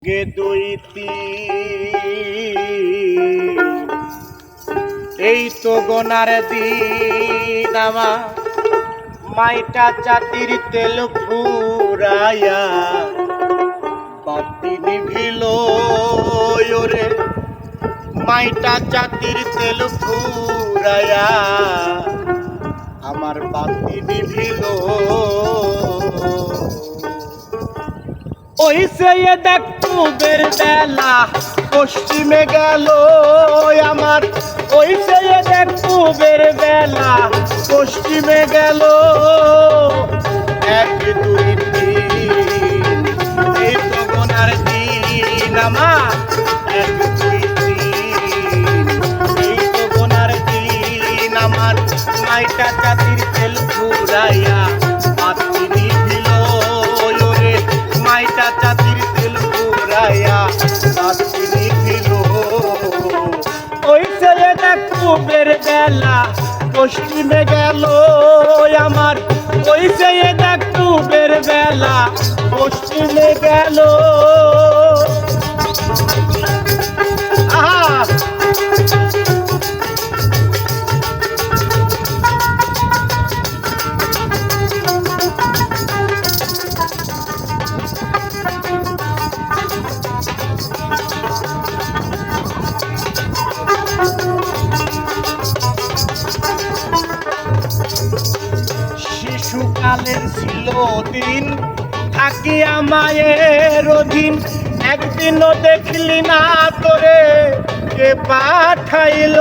গে দুইতি এই তো গোনার দিন আমার মাইটা চাতির তেল ফুরাইয়া বাতি নিভিল ওরে মাইটা চাতির তেল ফুরাইয়া আমার বাতি নিভিল ওই সে দেখ পুবের বেলা পশ্চিমে গেল আমার ওই সে দেখ পুবের বেলা পশ্চিমে গেল এক দুই তিন এই তো গোনার দিন আমার এক দুই তিন এই তো গোনার দিন আমার মাইটা চাতির তেল ফুরাইয়া বাতি নিভিল ওরে মাইটা চাতির তেল ফুরাইয়া বাতি নিভিল ওই ছেলে দেখ পুবের বেলা পশ্চিমে গেল আমার ওই ছেলে দেখ পুবের বেলা পশ্চিমে গেল আহা শিশুকালের ছিল দিন থাকিয়া মায়ের অধীন একদিনও দেখলি না তোরে কে পাঠাইল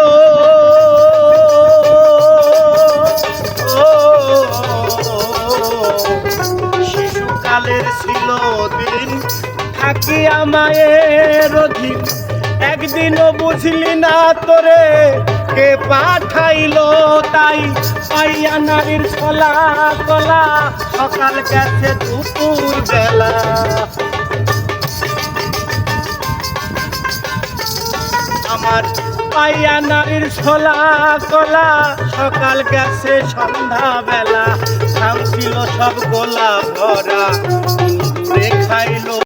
শিশুকালের ছিল দিন থাকিয়া মায়ের অধীন একদিনও বুঝলি না তোরে কে পাঠাইল তাই পাইয়া নারীর ছলা কলা সকাল গেছে দুপুর বেলা আমার পাইয়া নারীর ছলা কলা সকাল গেছে সন্ধ্যা বেলা ছিল সব গোলা ভরা খাইল।